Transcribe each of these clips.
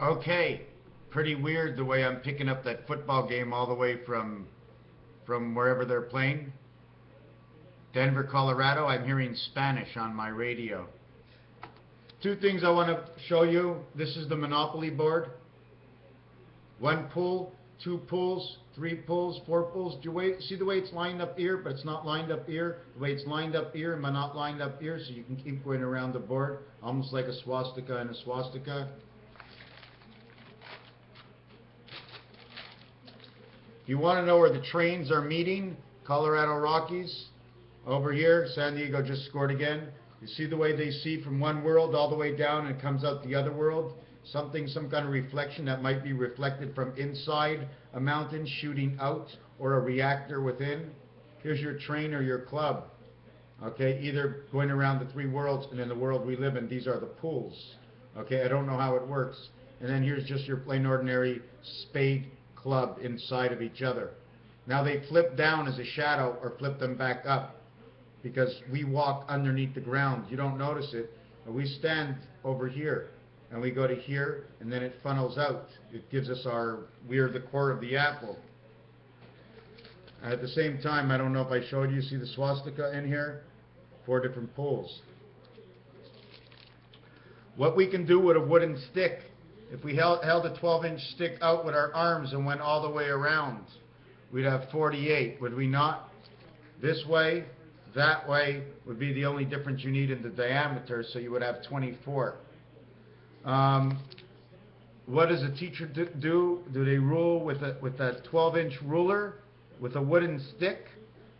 Okay, pretty weird the way I'm picking up that football game all the way from wherever they're playing. Denver, Colorado. I'm hearing Spanish on my radio. Two things I want to show you. This is the Monopoly board. One pool, two pools, three pools, four pools. Do you see the way it's lined up here, but it's not lined up here? The way it's lined up here but not lined up here, so you can keep going around the board, almost like a swastika and a swastika. If you want to know where the trains are meeting, Colorado Rockies, over here, San Diego just scored again. You see the way they see from one world all the way down and it comes out the other world? Some kind of reflection that might be reflected from inside a mountain shooting out, or a reactor within. Here's your train or your club. Okay, either going around the three worlds, and in the world we live in, these are the pools. Okay, I don't know how it works. And then here's just your plain ordinary spade club inside of each other. Now they flip down as a shadow or flip them back up because we walk underneath the ground. You don't notice it, but we stand over here and we go to here, and then it funnels out. It gives us we're the core of the apple. At the same time, I don't know if I showed you, see the swastika in here? 4 different poles. What we can do with a wooden stick, if we held a 12-inch stick out with our arms and went all the way around, we'd have 48, would we not? This way, that way would be the only difference you need in the diameter, so you would have 24. What does a teacher do? Do they rule with a 12-inch ruler with a wooden stick?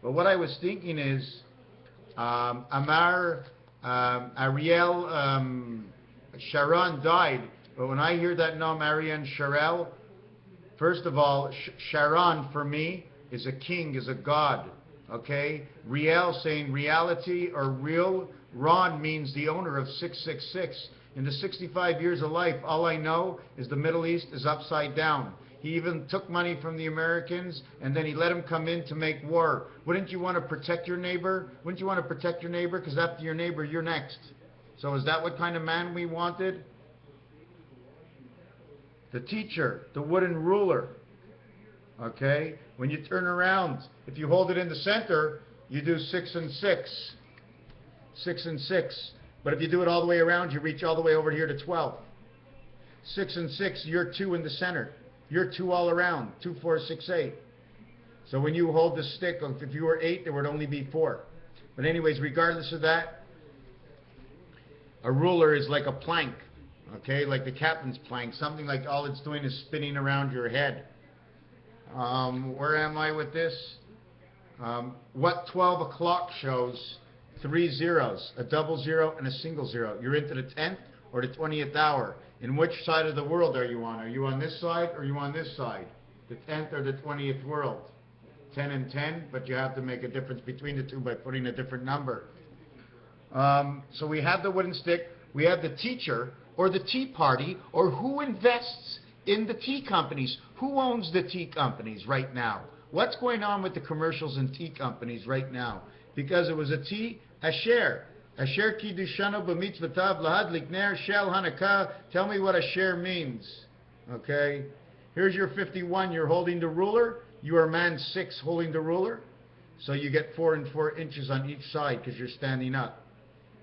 But what I was thinking is, Ariel Sharon died, but when I hear that name, Ariel Sharon, first of all, Sharon for me is a king, is a god. Okay, Riel saying reality or real. Ron means the owner of 666. In the 65 years of life, all I know is the Middle East is upside down. He even took money from the Americans, and then he let them come in to make war. Wouldn't you want to protect your neighbor? Wouldn't you want to protect your neighbor? Because after your neighbor, you're next. So is that what kind of man we wanted? The teacher, the wooden ruler. Okay? When you turn around, if you hold it in the center, you do 6 and 6. 6 and 6. But if you do it all the way around, you reach all the way over here to 12. 6 and 6, you're 2 in the center. You're 2 all around. 2, 4, 6, 8. So when you hold the stick, if you were 8, there would only be 4. But anyways, regardless of that, a ruler is like a plank. Okay, like the captain's plank. Something like all it's doing is spinning around your head. Where am I with this? What 12 o'clock shows 3 zeros, a double zero and a single zero. You're into the 10th or the 20th hour. In which side of the world are you on? Are you on this side or are you on this side? The 10th or the 20th world? 10 and 10, but you have to make a difference between the two by putting a different number. So we have the wooden stick, we have the teacher or the tea party, or who invests in the tea companies. Who owns the tea companies right now? What's going on with the commercials and tea companies right now? Because it was a tea, asher. Asher ki dushano b'mitzvatav lahad likner shel hanakah. Tell me what asher means. Okay? Here's your 51. You're holding the ruler. You are man 6 holding the ruler. So you get 4 and 4 inches on each side because you're standing up.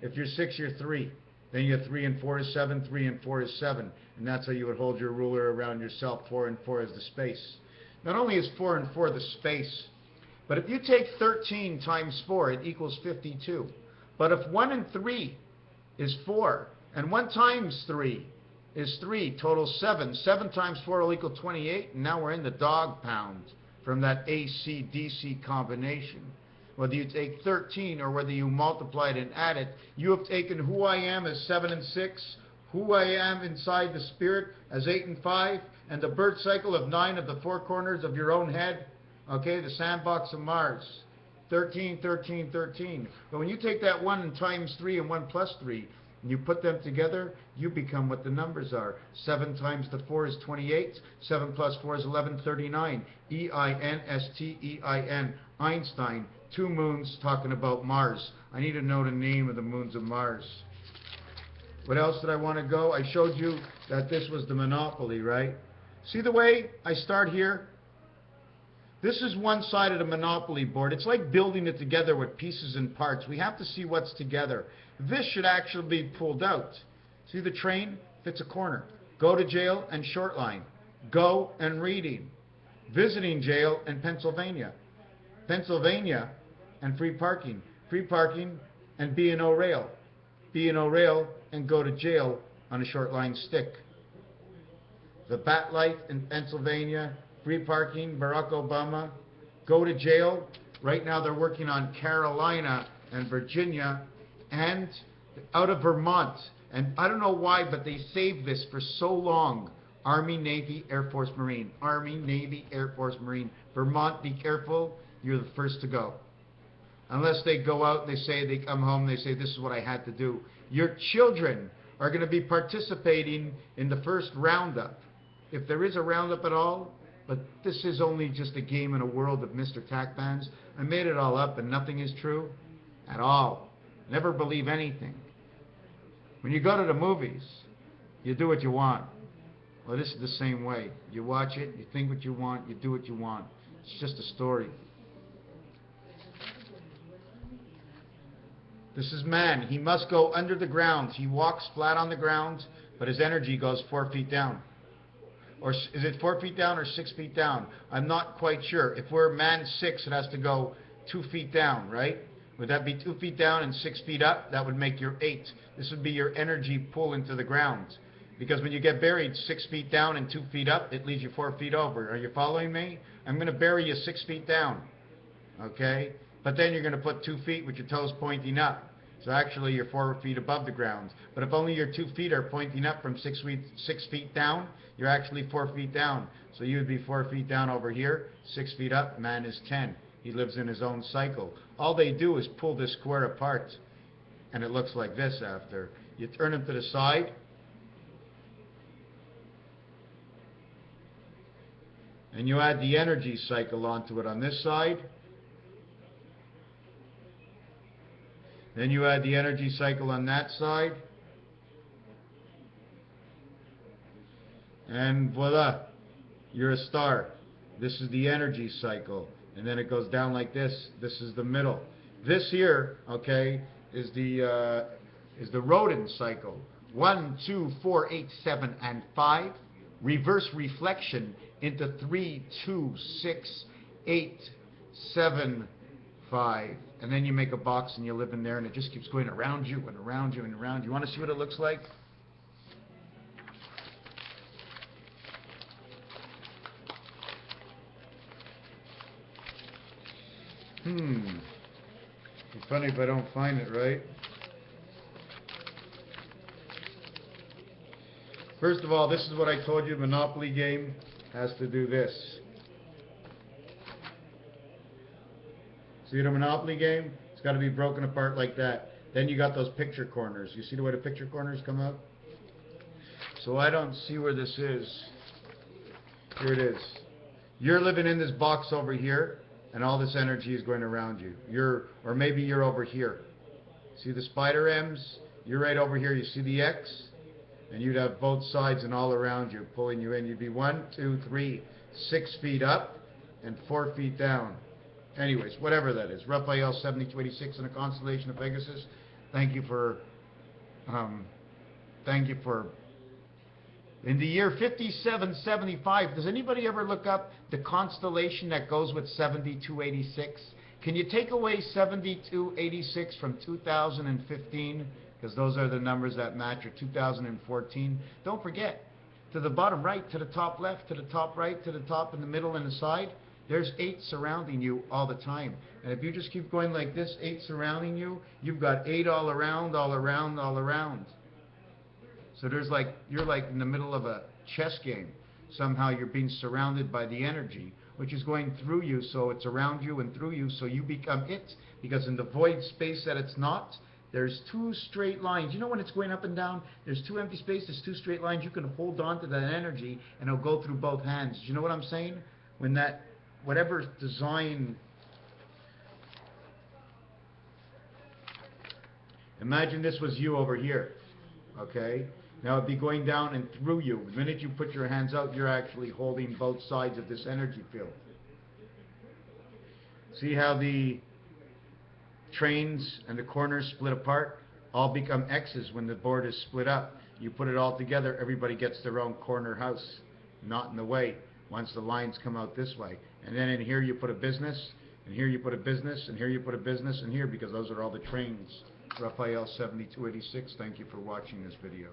If you're 6, you're 3. Then you have 3 and 4 is 7, 3 and 4 is 7. And that's how you would hold your ruler around yourself. 4 and 4 is the space. Not only is 4 and 4 the space, but if you take 13 times 4, it equals 52. But if 1 and 3 is 4, and 1 times 3 is 3, total 7. 7 times 4 will equal 28, and now we're in the dog pound from that AC-DC combination. Whether you take 13 or whether you multiply it and add it, you have taken who I am as 7 and 6, who I am inside the spirit as 8 and 5, and the birth cycle of 9 of the 4 corners of your own head, okay, the sandbox of Mars. 13, 13, 13. But when you take that 1 and times 3 and 1 plus 3, and you put them together, you become what the numbers are. 7 times the 4 is 28. 7 plus 4 is 11, 39. E-I-N-S-T-E-I-N. Einstein. 2 moons talking about Mars. I need to know the name of the moons of Mars. What else did I want to go? I showed you that this was the Monopoly, right? See the way I start here? This is one side of the Monopoly board. It's like building it together with pieces and parts. We have to see what's together. This should actually be pulled out. See the train? Fits a corner. Go to jail and short line. Go and reading. Visiting jail and Pennsylvania. Pennsylvania and free parking. Free parking and B&O rail. B&O rail and go to jail on a short line stick. The Bat Light in Pennsylvania. Free parking, Barack Obama. Go to jail. Right now they're working on Carolina and Virginia and out of Vermont. And I don't know why, but they saved this for so long. Army, Navy, Air Force, Marine. Army, Navy, Air Force, Marine. Vermont, be careful. You're the first to go. Unless they go out and they say, they come home, they say, this is what I had to do. Your children are going to be participating in the first roundup. If there is a roundup at all, but this is only just a game in a world of Mr. Tack Bands. I made it all up and nothing is true at all. Never believe anything. When you go to the movies, you do what you want. Well, this is the same way. You watch it, you think what you want, you do what you want. It's just a story. This is man. He must go under the ground. He walks flat on the ground, but his energy goes 4 feet down. Or is it 4 feet down or 6 feet down? I'm not quite sure. If we're man 6, it has to go 2 feet down, right? Would that be 2 feet down and 6 feet up? That would make your 8. This would be your energy pull into the ground. Because when you get buried 6 feet down and 2 feet up, it leaves you 4 feet over. Are you following me? I'm going to bury you 6 feet down. Okay? But then you're going to put 2 feet with your toes pointing up. So actually you're 4 feet above the ground. But if only your 2 feet are pointing up from 6 feet down, you're actually 4 feet down. So you would be 4 feet down over here, 6 feet up, man is 10. He lives in his own cycle. All they do is pull this square apart. And it looks like this after. You turn him to the side. And you add the energy cycle onto it on this side. Then you add the energy cycle on that side. And voila, you're a star. This is the energy cycle. And then it goes down like this. This is the middle. This here, okay, is the rodent cycle. 1, 2, 4, 8, 7, and 5. Reverse reflection into 3, 2, 6, 8, 7, 5. And then you make a box and you live in there and it just keeps going around you and around you and around you. You want to see what it looks like? It's funny if I don't find it, right? First of all, this is what I told you, the Monopoly game has to do this. See the Monopoly game? It's got to be broken apart like that. Then you got those picture corners. You see the way the picture corners come out? So I don't see where this is. Here it is. You're living in this box over here, and all this energy is going around you. Or maybe you're over here. See the spider M's? You're right over here. You see the X? And you'd have both sides and all around you, pulling you in. You'd be 1, 2, 3, 6 feet up and 4 feet down. Anyways, whatever that is. Raphael 7286 in a constellation of Pegasus. Thank you for in the year 5775. Does anybody ever look up the constellation that goes with 7286? Can you take away 7286 from 2015? Because those are the numbers that match, or 2014. Don't forget, to the bottom right, to the top left, to the top right, to the top in the middle and the side, there's 8 surrounding you all the time. And if you just keep going like this, 8 surrounding you, you've got 8 all around, all around, all around. So there's like, you're like in the middle of a chess game. Somehow you're being surrounded by the energy, which is going through you, so it's around you and through you, so you become it. Because in the void space that it's not, there's 2 straight lines. You know when it's going up and down, there's 2 empty spaces, 2 straight lines. You can hold on to that energy and it'll go through both hands. Do you know what I'm saying? When that, whatever design, imagine this was you over here. Okay? Now it'd be going down and through you. The minute you put your hands out, you're actually holding both sides of this energy field. See how the trains and the corners split apart? All become X's when the board is split up. You put it all together, everybody gets their own corner house, not in the way, once the lines come out this way. And then in here you put a business, and here you put a business, and here you put a business, and here, because those are all the trains. Raphael 7286, thank you for watching this video.